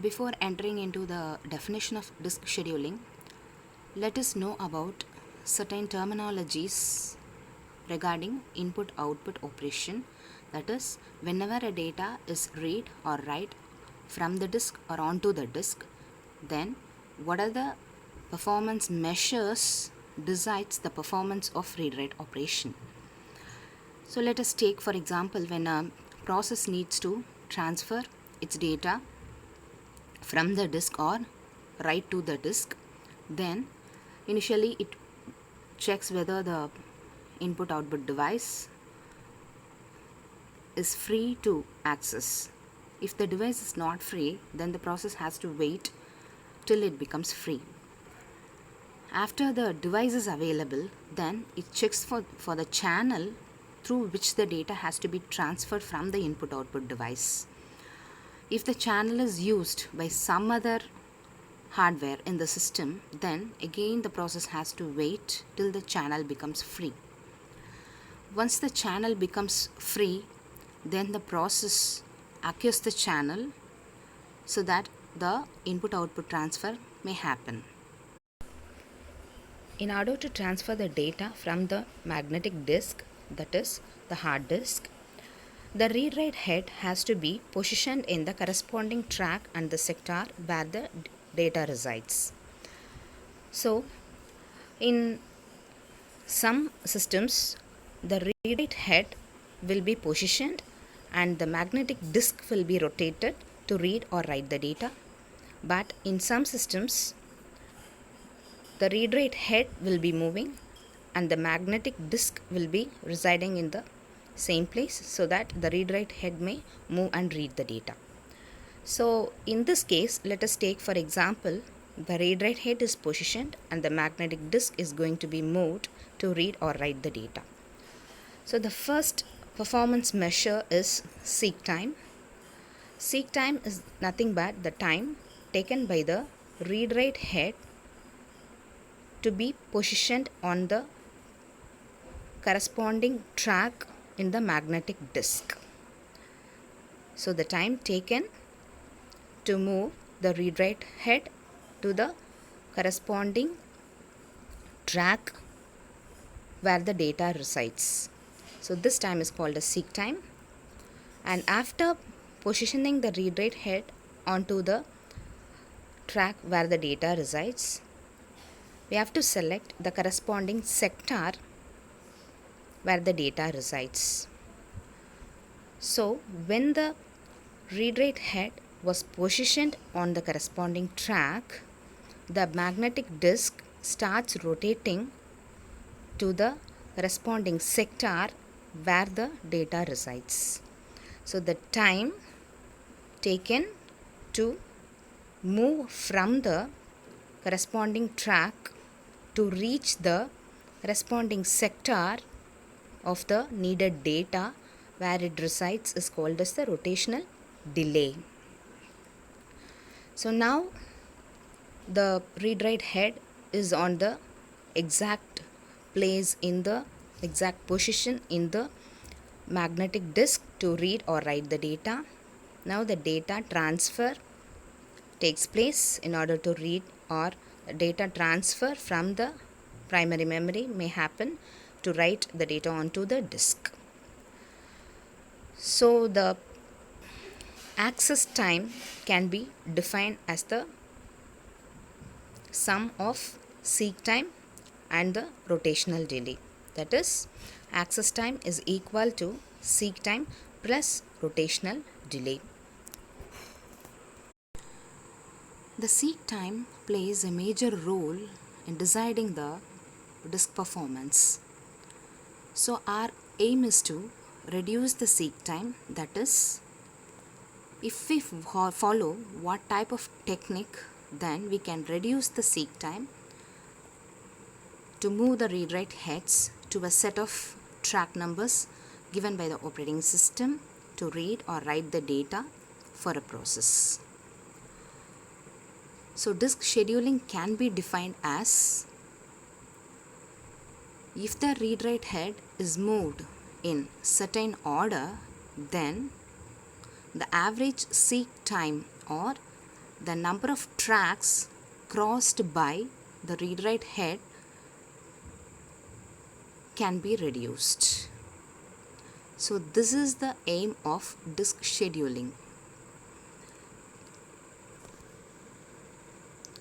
Before entering into the definition of disk scheduling, let us know about certain terminologies regarding input output operation. That is, whenever a data is read or write from the disk or onto the disk, then what are the performance measures decides the performance of read write operation. So let us take for example when a process needs to transfer its data from the disk or write to the disk, then initially it checks whether the input output device is free to access. If the device is not free, then the process has to wait till it becomes free. After the device is available, then it checks for the channel through which the data has to be transferred from the input output device. If the channel is used by some other hardware in the system, then again the process has to wait till the channel becomes free. Once the channel becomes free, then the process acquires the channel so that the input output transfer may happen. In order to transfer the data from the magnetic disk, that is the hard disk, the read write head has to be positioned in the corresponding track and the sector where the data resides. So, in some systems, the read write head will be positioned and the magnetic disk will be rotated to read or write the data. But in some systems, the read write head will be moving and the magnetic disk will be residing in the same place so that the read write head may move and read the data. So in this case, let us take for example, the read write head is positioned and the magnetic disk is going to be moved to read or write the data. So the first performance measure is seek time. Seek time is nothing but the time taken by the read write head to be positioned on the corresponding track in the magnetic disk. So the time taken to move the read write head to the corresponding track where the data resides. So this time is called as seek time. And after positioning the read write head onto the track where the data resides, we have to select the corresponding sector where the data resides. So when the read write head was positioned on the corresponding track, the magnetic disk starts rotating to the corresponding sector where the data resides. So the time taken to move from the corresponding track to reach the corresponding sector of the needed data where it resides is called as the rotational delay. So now the read write head is on the exact place in the exact position in the magnetic disk to read or write the data. Now the data transfer takes place. In order to read or data transfer from the primary memory may happen to write the data onto the disk. So the access time can be defined as the sum of seek time and the rotational delay. That is, access time is equal to seek time plus rotational delay. The seek time plays a major role in deciding the disk performance. So our aim is to reduce the seek time, that is, if we follow what type of technique, then we can reduce the seek time to move the read write heads to a set of track numbers given by the operating system to read or write the data for a process. So disk scheduling can be defined as if the read write head is moved in certain order, then the average seek time or the number of tracks crossed by the read-write head can be reduced. So this is the aim of disk scheduling.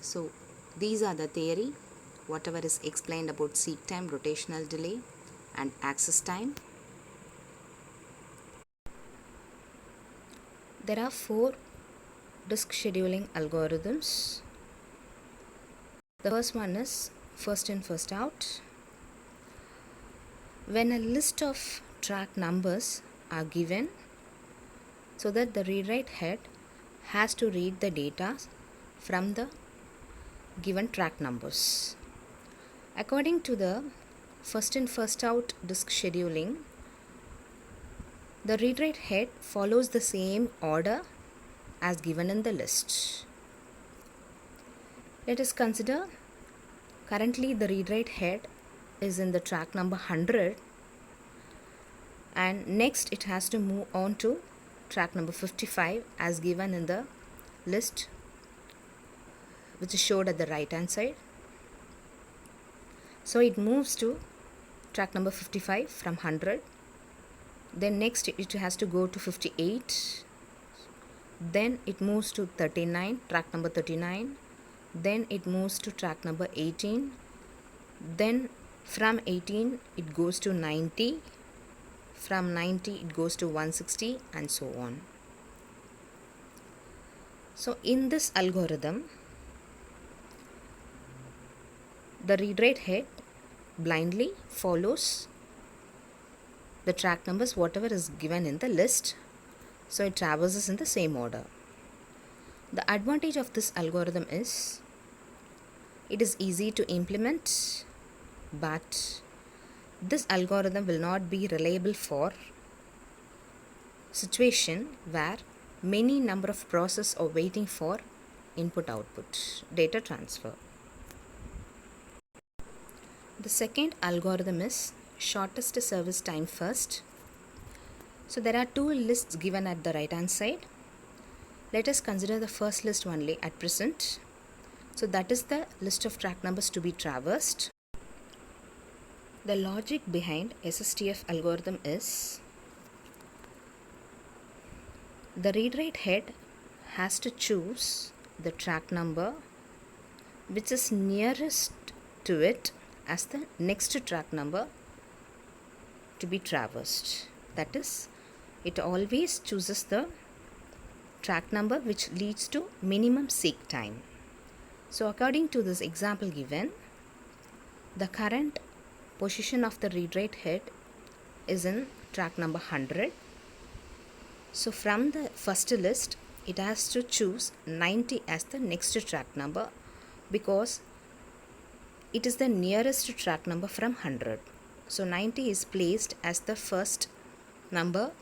So these are the theory, whatever is explained about seek time, rotational delay and access time. There are 4 disk scheduling algorithms. The first one is first in, first out. When a list of track numbers are given, so that the read-write head has to read the data from the given track numbers. According to the first in, first out disk scheduling, the read-write head follows the same order as given in the list. Let us consider currently the read-write head is in the track number 100, and next it has to move on to track number 55 as given in the list, which is showed at the right hand side. So it moves to track number 55 from 100. Then next it has to go to 58. Then it moves to 39, track number 39. Then it moves to track number 18. Then from 18 it goes to 90. From 90 it goes to 160 and so on. So in this algorithm, the read-write head blindly follows the track numbers whatever is given in the list, so it traverses in the same order. The advantage of this algorithm is it is easy to implement, but this algorithm will not be reliable for situation where many number of processes are waiting for input output data transfer. The second algorithm is shortest service time first. So there are 2 lists given at the right hand side. Let us consider the first list only at present. So that is the list of track numbers to be traversed. The logic behind SSTF algorithm is the read-write head has to choose the track number which is nearest to it as the next track number to be traversed. That is, it always chooses the track number which leads to minimum seek time. So according to this example given, the current position of the read-write head is in track number 100. So from the first list, it has to choose 90 as the next track number because it is the nearest track number from 100. So 90 is placed as the first number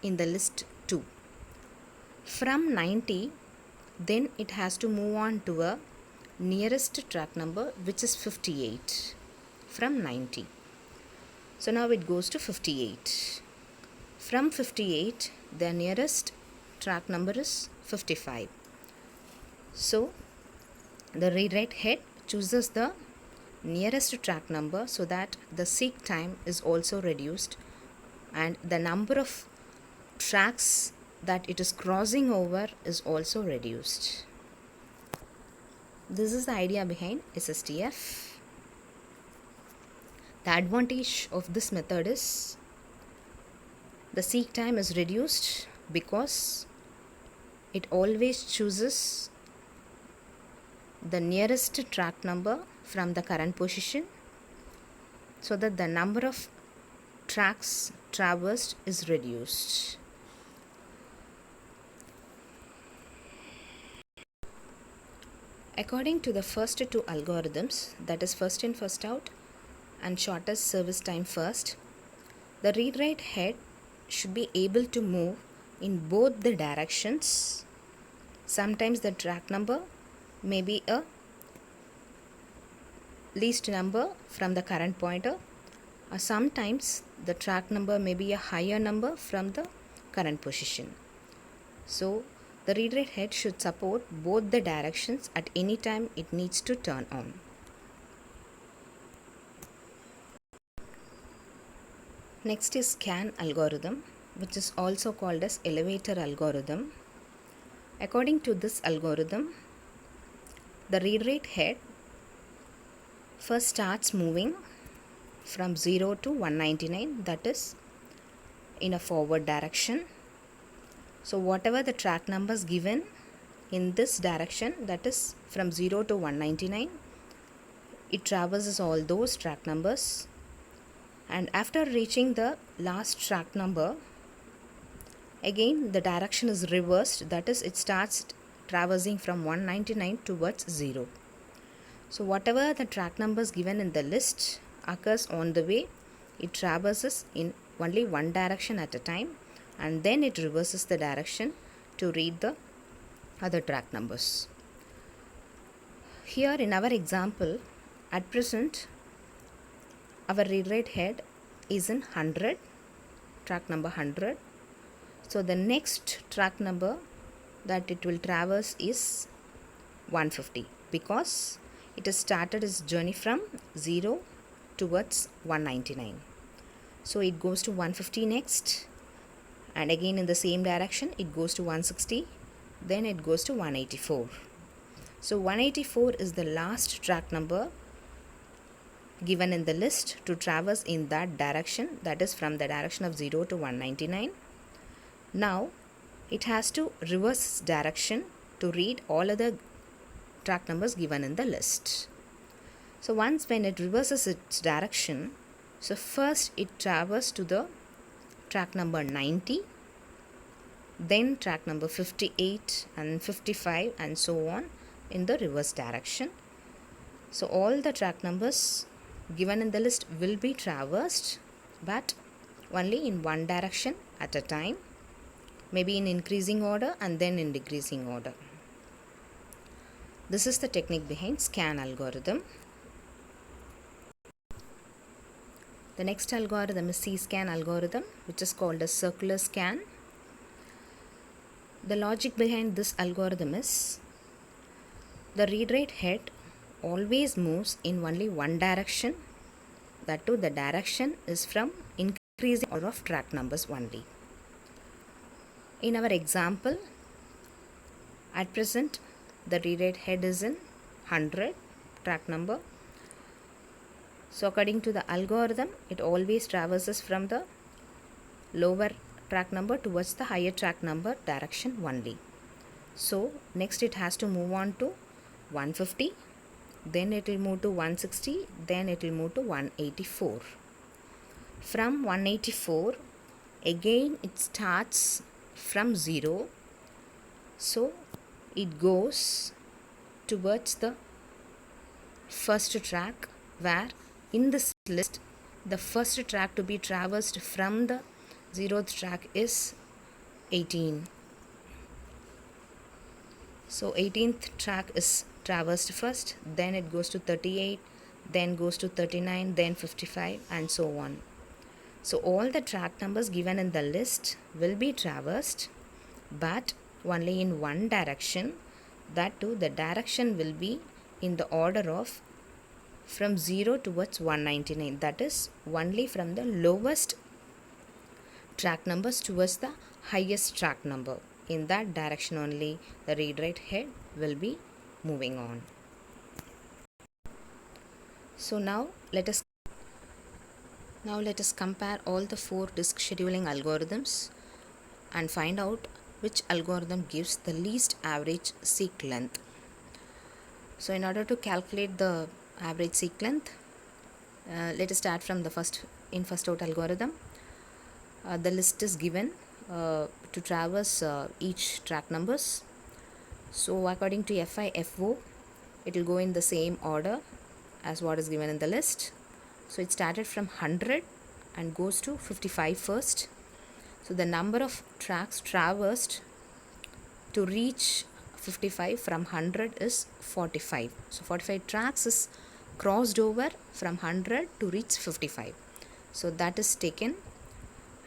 in the list 2. From 90, then it has to move on to a nearest track number which is 58 from 90. So now it goes to 58. From 58, the nearest track number is 55. So the read-write head chooses the nearest track number so that the seek time is also reduced and the number of tracks that it is crossing over is also reduced. This is the idea behind SSTF. The advantage of this method is the seek time is reduced because it always chooses the nearest track number from the current position so that the number of tracks traversed is reduced. According to the first 2 algorithms, that is first in, first out and shortest service time first, the read-write head should be able to move in both the directions. Sometimes the track number may be a least number from the current pointer, or sometimes the track number may be a higher number from the current position. So The read write head should support both the directions at any time it needs to turn on. Next is scan algorithm, which is also called as elevator algorithm. According to this algorithm, the read write head first starts moving from 0 to 199, that is in a forward direction. So whatever the track numbers given in this direction, that is from 0 to 199, it traverses all those track numbers, and after reaching the last track number, again the direction is reversed, that is it starts traversing from 199 towards 0. So whatever the track numbers given in the list occurs on the way, it traverses in only one direction at a time, and then it reverses the direction to read the other track numbers. Here in our example, at present our read write head is in 100, track number 100. So the next track number that it will traverse is 150, because it has started its journey from 0 towards 199. So it goes to 150 next, and again in the same direction it goes to 160, then it goes to 184. So 184 is the last track number given in the list to traverse in that direction, that is from the direction of 0 to 199. Now it has to reverse its direction to read all other track numbers given in the list. So once when it reverses its direction, so first it traverses to the track number 90, then track number 58 and 55 and so on in the reverse direction. So all the track numbers given in the list will be traversed, but only in one direction at a time, maybe in increasing order and then in decreasing order. This is the technique behind scan algorithm. The next algorithm is C-scan algorithm, which is called a circular scan. The logic behind this algorithm is the read write head always moves in only one direction, that too the direction is from increasing order of track numbers only. In our example, at present the read write head is in 100 track number. So according to the algorithm, it always traverses from the lower track number towards the higher track number direction only. So next it has to move on to 150, then it will move to 160, then it will move to 184. From 184, again it starts from 0. So it goes towards the first track, where in this list the first track to be traversed from the 0th track is 18. So 18th track is traversed first, then it goes to 38, then goes to 39, then 55 and so on. So all the track numbers given in the list will be traversed, but only in one direction, that too the direction will be in the order of from 0 towards 199, that is only from the lowest track numbers towards the highest track number. In that direction only the read write head will be moving on. So now let us compare all the 4 disk scheduling algorithms and find out which algorithm gives the least average seek length. So in order to calculate the average seek length, let us start from the first out algorithm. The list is given to traverse each track numbers. So according to FI FO, it will go in the same order as what is given in the list. So it started from 100 and goes to 55 first. So the number of tracks traversed to reach 55 from 100 is 45. So 45 tracks is crossed over from 100 to reach 55. So that is taken,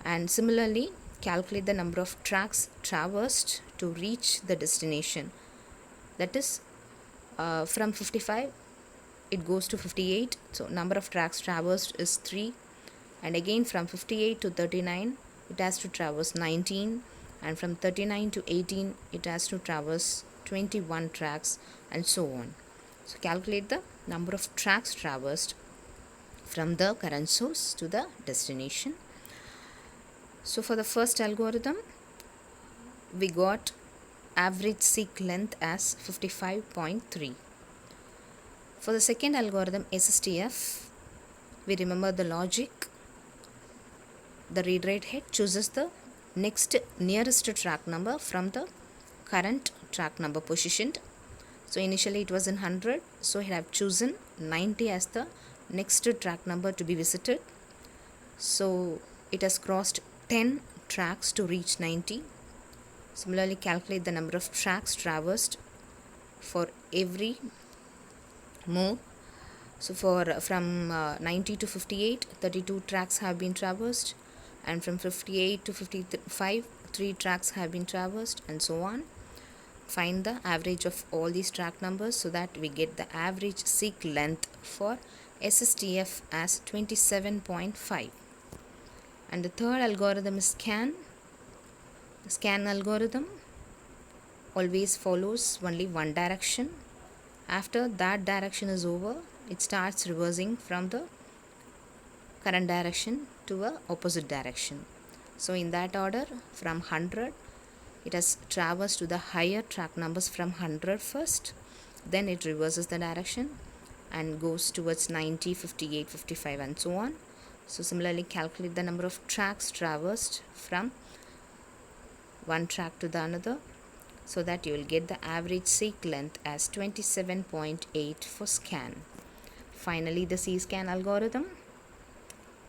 and similarly calculate the number of tracks traversed to reach the destination. That is, from 55 it goes to 58, so number of tracks traversed is 3. And again from 58 to 39 it has to traverse 19, and from 39 to 18 it has to traverse 21 tracks, and so on. So calculate the number of tracks traversed from the current source to the destination. So for the first algorithm, we got average seek length as 55.3. For the second algorithm, SSTF, we remember the logic. The read write head chooses the next nearest track number from the current track number positioned. So initially it was in 100, so I have chosen 90 as the next track number to be visited. So it has crossed 10 tracks to reach 90. Similarly, calculate the number of tracks traversed for every move. So from 90 to 58, 32 tracks have been traversed, and from 58 to 55, 3 tracks have been traversed, and so on. Find the average of all these track numbers so that we get the average seek length for SSTF as 27.5. And the third algorithm is scan. The scan algorithm always follows only one direction. After that direction is over, it starts reversing from the current direction to a opposite direction. So in that order, from 100 it has traversed to the higher track numbers from 100 first, then it reverses the direction and goes towards 90, 58, 55, and so on. So similarly, calculate the number of tracks traversed from one track to the another, so that you will get the average seek length as 27.8 for scan. Finally, the C-scan algorithm,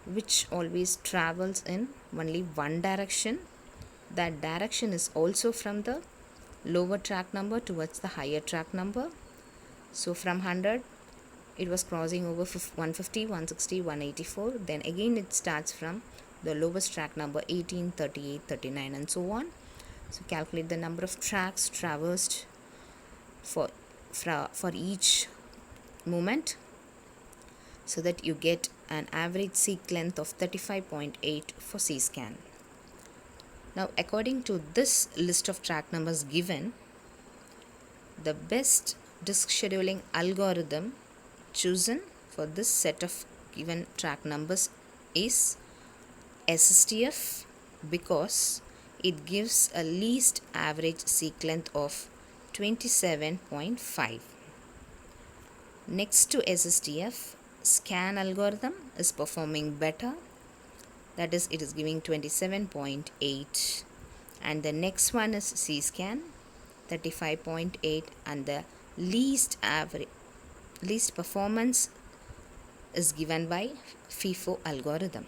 which always travels in only one direction. That direction is also from the lower track number towards the higher track number. So from 100 it was crossing over 150, 160, 184. Then again it starts from the lowest track number 18, 38, 39, and so on. So calculate the number of tracks traversed for each movement, so that you get an average seek length of 35.8 for C-scan. Now, according to this list of track numbers given, the best disk scheduling algorithm chosen for this set of given track numbers is SSTF, because it gives a least average seek length of 27.5. Next to SSTF, scan algorithm is performing better, that is, it is giving 27.8, and the next one is C-scan 35.8, and the least performance is given by FIFO algorithm.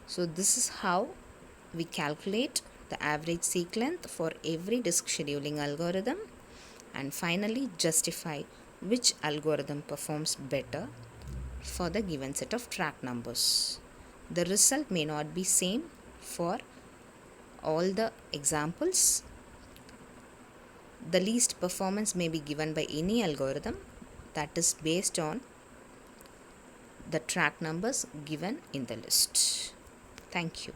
So this is how we calculate the average seek length for every disk scheduling algorithm, and finally justify which algorithm performs better for the given set of track numbers. The result may not be same for all the examples. The least performance may be given by any algorithm, that is based on the track numbers given in the list. Thank you.